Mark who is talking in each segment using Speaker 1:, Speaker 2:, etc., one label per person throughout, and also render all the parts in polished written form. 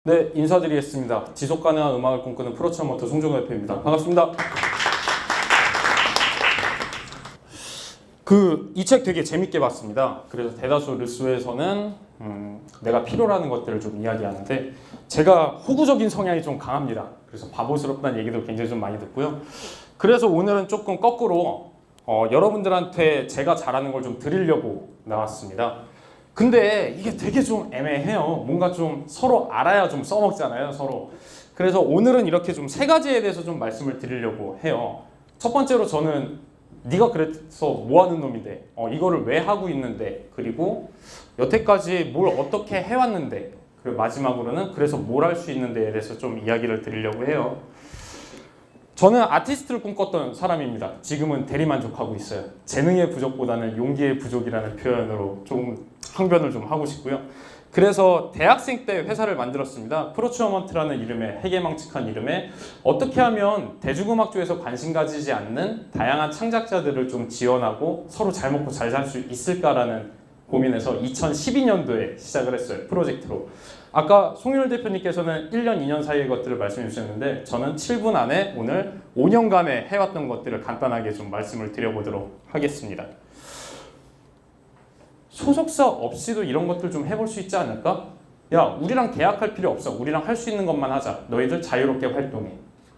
Speaker 1: 네, 인사드리겠습니다. 지속가능한 음악을 꿈꾸는 프로처머터 송정호 대표입니다. 반갑습니다. 이 책 되게 재밌게 봤습니다. 그래서 대다수 르소에서는 내가 필요로 것들을 좀 이야기하는데 제가 호구적인 성향이 좀 강합니다. 그래서 바보스럽다는 얘기도 굉장히 좀 많이 듣고요. 그래서 오늘은 조금 거꾸로 여러분들한테 제가 잘하는 걸 좀 드리려고 나왔습니다. 근데 이게 되게 좀 애매해요. 뭔가 좀 서로 알아야 좀 써먹잖아요, 서로. 그래서 오늘은 이렇게 좀 세 가지에 대해서 좀 말씀을 드리려고 해요. 첫 번째로 저는 네가 그래서 뭐 하는 놈인데, 이거를 왜 하고 있는데, 그리고 여태까지 뭘 어떻게 해왔는데, 그리고 마지막으로는 그래서 뭘 할 수 있는데에 대해서 좀 이야기를 드리려고 해요. 저는 아티스트를 꿈꿨던 사람입니다. 지금은 대리만족하고 있어요. 재능의 부족보다는 용기의 부족이라는 표현으로 좀 항변을 좀 하고 싶고요. 그래서 대학생 때 회사를 만들었습니다. 프로추어먼트라는 이름의 해괴망측한 이름에 어떻게 하면 대중음악 쪽에서 관심 가지지 않는 다양한 창작자들을 좀 지원하고 서로 잘 먹고 잘 살 수 있을까라는 고민에서 2012년도에 시작을 했어요. 프로젝트로. 아까 송윤을 대표님께서는 1년, 2년 사이의 것들을 말씀해 주셨는데 저는 7분 안에 오늘 5년간에 해왔던 것들을 간단하게 좀 말씀을 드려보도록 하겠습니다. 소속사 없이도 이런 것들 좀 해볼 수 있지 않을까? 야, 우리랑 계약할 필요 없어. 우리랑 할 수 있는 것만 하자. 너희들 자유롭게 활동해.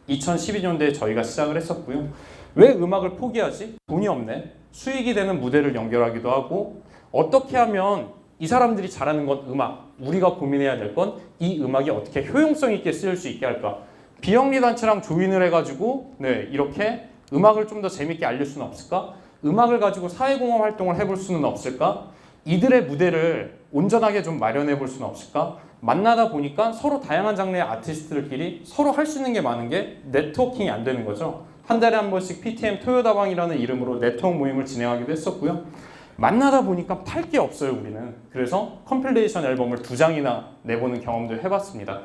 Speaker 1: 2012년도에 저희가 시작을 했었고요. 왜 음악을 포기하지? 돈이 없네. 수익이 되는 무대를 연결하기도 하고 어떻게 하면 이 사람들이 잘하는 건 음악, 우리가 고민해야 될 건 이 음악이 어떻게 효용성 있게 쓰일 수 있게 할까? 비영리 단체랑 조인을 해가지고 이렇게 음악을 좀 더 재밌게 알릴 수는 없을까? 음악을 가지고 사회공헌 활동을 해볼 수는 없을까? 이들의 무대를 온전하게 좀 마련해 볼 수는 없을까? 만나다 보니까 서로 다양한 장르의 아티스트들끼리 서로 할 수 있는 게 많은 게 네트워킹이 안 되는 거죠. 한 달에 한 번씩 PTM 토요다방이라는 이름으로 네트워크 모임을 진행하기도 했었고요. 만나다 보니까 팔 게 없어요, 우리는. 그래서 컴필레이션 앨범을 2장이나 내보는 경험도 해봤습니다.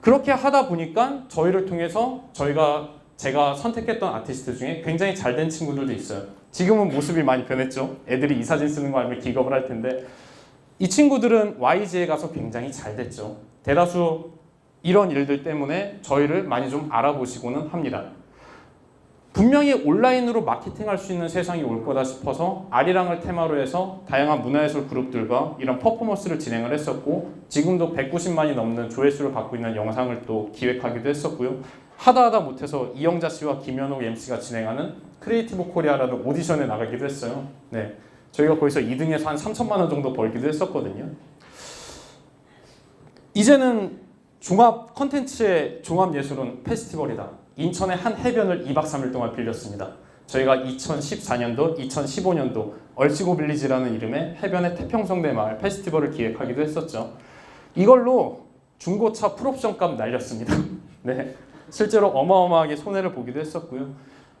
Speaker 1: 그렇게 하다 보니까 저희를 통해서 제가 선택했던 아티스트 중에 굉장히 잘된 친구들도 있어요. 지금은 모습이 많이 변했죠. 애들이 이 사진 쓰는 거 알면 기겁을 할 텐데 이 친구들은 YG에 가서 굉장히 잘 됐죠. 대다수 이런 일들 때문에 저희를 많이 좀 알아보시고는 합니다. 분명히 온라인으로 마케팅할 수 있는 세상이 올 거다 싶어서 아리랑을 테마로 해서 다양한 문화예술 그룹들과 이런 퍼포먼스를 진행을 했었고 지금도 190만이 넘는 조회수를 갖고 있는 영상을 또 기획하기도 했었고요. 하다 못해서 이영자 씨와 김현욱 MC가 진행하는 크리에이티브 코리아라는 오디션에 나가기도 했어요. 네, 저희가 거기서 2등에서 한 3천만 원 정도 벌기도 했었거든요. 이제는 종합 컨텐츠의 종합예술은 페스티벌이다. 인천의 한 해변을 2박 3일 동안 빌렸습니다. 저희가 2014년도, 2015년도 얼씨고 빌리지라는 이름의 해변의 태평성대 마을 페스티벌을 기획하기도 했었죠. 이걸로 중고차 풀옵션 값 날렸습니다. 네, 실제로 어마어마하게 손해를 보기도 했었고요.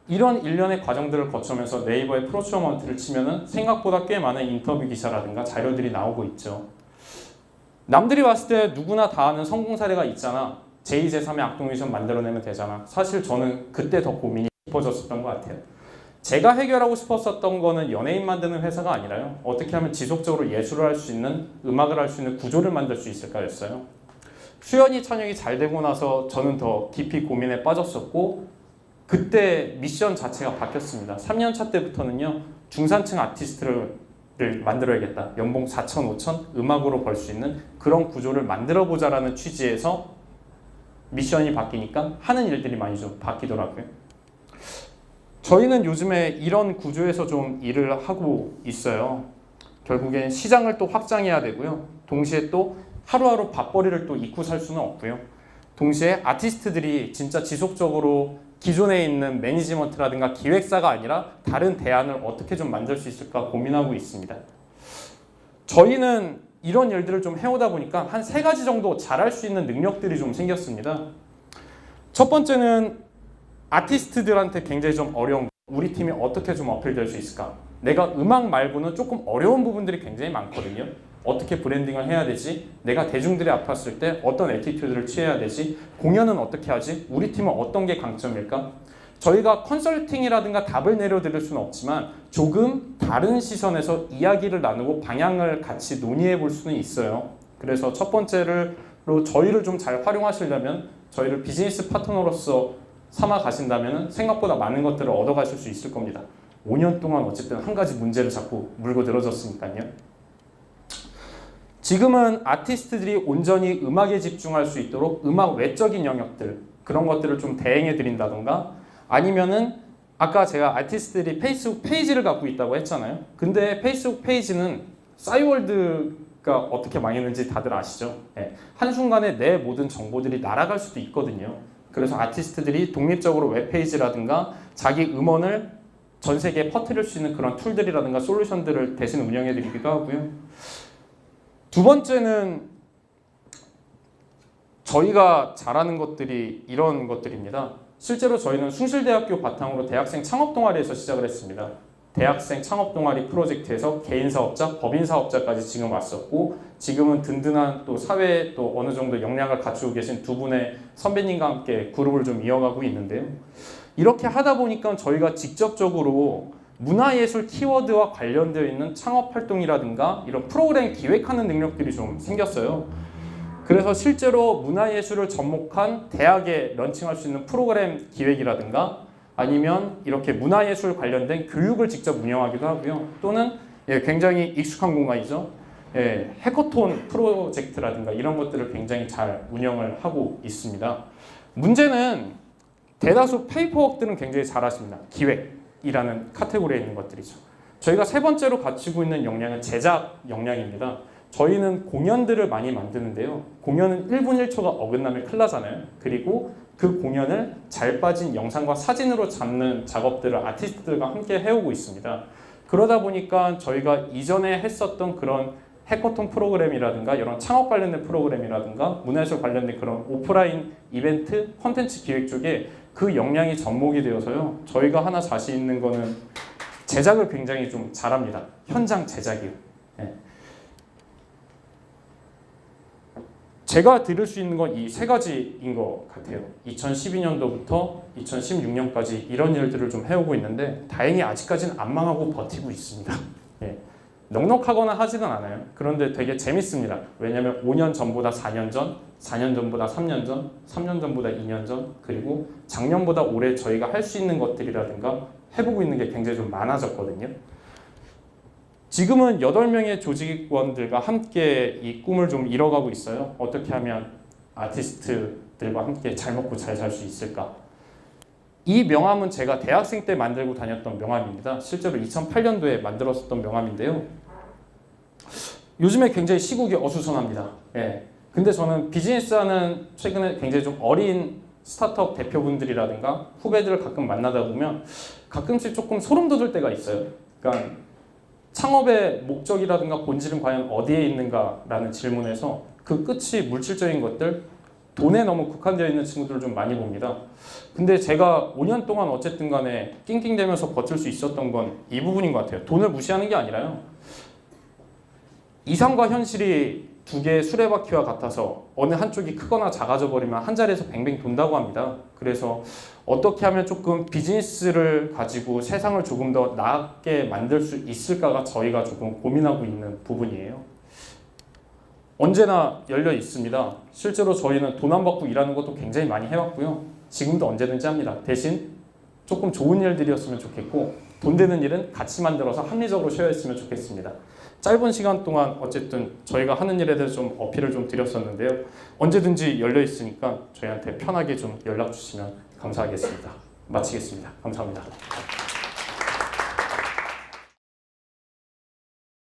Speaker 1: 이런 일련의 과정들을 거쳐면서 네이버에 프로추어먼트를 치면은 생각보다 꽤 많은 인터뷰 기사라든가 자료들이 나오고 있죠. 남들이 봤을 때 누구나 다 아는 성공 사례가 있잖아. 제2, 제3의 악동뮤지션 만들어내면 되잖아. 사실 저는 그때 더 고민이 깊어졌었던 것 같아요. 제가 해결하고 싶었었던 거는 연예인 만드는 회사가 아니라요. 어떻게 하면 지속적으로 예술을 할 수 있는, 음악을 할 수 있는 구조를 만들 수 있을까였어요. 수연이 찬혁이 잘 되고 나서 저는 더 깊이 고민에 빠졌었고 그때 미션 자체가 바뀌었습니다. 3년차 때부터는요. 중산층 아티스트를 만들어야겠다. 연봉 4천, 5천 음악으로 벌 수 있는 그런 구조를 만들어보자라는 취지에서 미션이 바뀌니까 하는 일들이 많이 좀 바뀌더라고요. 저희는 요즘에 이런 구조에서 좀 일을 하고 있어요. 결국엔 시장을 또 확장해야 되고요. 동시에 또 하루하루 밥벌이를 또 잊고 살 수는 없고요. 동시에 아티스트들이 진짜 지속적으로 기존에 있는 매니지먼트라든가 기획사가 아니라 다른 대안을 어떻게 좀 만들 수 있을까 고민하고 있습니다. 저희는 이런 일들을 좀 해오다 보니까 한 3가지 정도 잘할 수 있는 능력들이 좀 생겼습니다. 첫 번째는 아티스트들한테 굉장히 좀 어려운 우리 팀이 어떻게 좀 어필될 수 있을까? 내가 음악 말고는 조금 어려운 부분들이 굉장히 많거든요. 어떻게 브랜딩을 해야 되지? 내가 대중들이 아팠을 때 어떤 애티튜드를 취해야 되지? 공연은 어떻게 하지? 우리 팀은 어떤 게 강점일까? 저희가 컨설팅이라든가 답을 내려드릴 수는 없지만 조금 다른 시선에서 이야기를 나누고 방향을 같이 논의해 볼 수는 있어요. 그래서 첫 번째로 그리고 저희를 좀 잘 활용하시려면 저희를 비즈니스 파트너로서 삼아 가신다면 생각보다 많은 것들을 얻어 가실 수 있을 겁니다. 5년 동안 어쨌든 한 가지 문제를 자꾸 물고 늘어졌으니까요. 지금은 아티스트들이 온전히 음악에 집중할 수 있도록 음악 외적인 영역들 그런 것들을 좀 대행해 드린다던가 아니면은 아까 제가 아티스트들이 페이스북 페이지를 갖고 있다고 했잖아요. 근데 페이스북 페이지는 싸이월드가 어떻게 망했는지 다들 아시죠? 네. 한순간에 내 모든 정보들이 날아갈 수도 있거든요. 그래서 아티스트들이 독립적으로 웹페이지라든가 자기 음원을 전 세계에 퍼뜨릴 수 있는 그런 툴들이라든가 솔루션들을 대신 운영해 드리기도 하고요. 두 번째는 저희가 잘하는 것들이 이런 것들입니다. 실제로 저희는 숭실대학교 바탕으로 대학생 창업동아리에서 시작을 했습니다. 대학생 창업동아리 프로젝트에서 개인사업자, 법인사업자까지 지금 왔었고 지금은 든든한 또 사회에 또 어느 정도 역량을 갖추고 계신 두 분의 선배님과 함께 그룹을 좀 이어가고 있는데요. 이렇게 하다 보니까 저희가 직접적으로 문화예술 키워드와 관련되어 있는 창업활동이라든가 이런 프로그램 기획하는 능력들이 좀 생겼어요. 그래서 실제로 문화예술을 접목한 대학에 런칭할 수 있는 프로그램 기획이라든가 아니면 이렇게 문화예술 관련된 교육을 직접 운영하기도 하고요. 또는 굉장히 익숙한 공간이죠. 해커톤 프로젝트라든가 이런 것들을 굉장히 잘 운영을 하고 있습니다. 문제는 대다수 페이퍼워크들은 굉장히 잘하십니다. 기획이라는 카테고리에 있는 것들이죠. 저희가 세 번째로 갖추고 있는 역량은 제작 역량입니다. 저희는 공연들을 많이 만드는데요. 공연은 1분 1초가 어긋나면 큰일 나잖아요. 그리고 그 공연을 잘 빠진 영상과 사진으로 잡는 작업들을 아티스트들과 함께 해오고 있습니다. 그러다 보니까 저희가 이전에 했었던 그런 해커톤 프로그램이라든가 이런 창업 관련된 프로그램이라든가 문화예술 관련된 그런 오프라인 이벤트, 콘텐츠 기획 쪽에 그 역량이 접목이 되어서요. 저희가 하나 자신 있는 거는 제작을 굉장히 좀 잘합니다. 현장 제작이요. 네. 제가 드릴 수 있는 건 이 세 가지인 것 같아요. 2012년도부터 2016년까지 이런 일들을 좀 해오고 있는데 다행히 아직까지는 안 망하고 버티고 있습니다. 네. 넉넉하거나 하지는 않아요. 그런데 되게 재밌습니다. 왜냐하면 5년 전보다 4년 전, 4년 전보다 3년 전, 3년 전보다 2년 전, 그리고 작년보다 올해 저희가 할 수 있는 것들이라든가 해보고 있는 게 굉장히 좀 많아졌거든요. 지금은 8명의 조직원들과 함께 이 꿈을 좀 이뤄가고 있어요. 어떻게 하면 아티스트들과 함께 잘 먹고 잘 살 수 있을까? 이 명함은 제가 대학생 때 만들고 다녔던 명함입니다. 실제로 2008년도에 만들었었던 명함인데요. 요즘에 굉장히 시국이 어수선합니다. 예. 근데 저는 비즈니스하는 최근에 굉장히 좀 어린 스타트업 대표분들이라든가 후배들을 가끔 만나다 보면 가끔씩 조금 소름 돋을 때가 있어요. 그러니까 창업의 목적이라든가 본질은 과연 어디에 있는가라는 질문에서 그 끝이 물질적인 것들, 돈에 너무 국한되어 있는 친구들을 좀 많이 봅니다. 근데 제가 5년 동안 어쨌든 간에 낑낑대면서 버틸 수 있었던 건 이 부분인 것 같아요. 돈을 무시하는 게 아니라요. 이상과 현실이 두 개의 수레바퀴와 같아서 어느 한쪽이 크거나 작아져 버리면 한 자리에서 뱅뱅 돈다고 합니다. 그래서 어떻게 하면 조금 비즈니스를 가지고 세상을 조금 더 나게 만들 수 있을까가 저희가 조금 고민하고 있는 부분이에요. 언제나 열려 있습니다. 실제로 저희는 돈 안 받고 일하는 것도 굉장히 많이 해왔고요. 지금도 언제든지 합니다. 대신 조금 좋은 일들이었으면 좋겠고 돈 되는 일은 같이 만들어서 합리적으로 쉐어했으면 좋겠습니다. 짧은 시간 동안 어쨌든 저희가 하는 일에 대해서 좀 어필을 좀 드렸었는데요. 언제든지 열려 있으니까 저희한테 편하게 좀 연락 주시면 감사하겠습니다. 마치겠습니다. 감사합니다.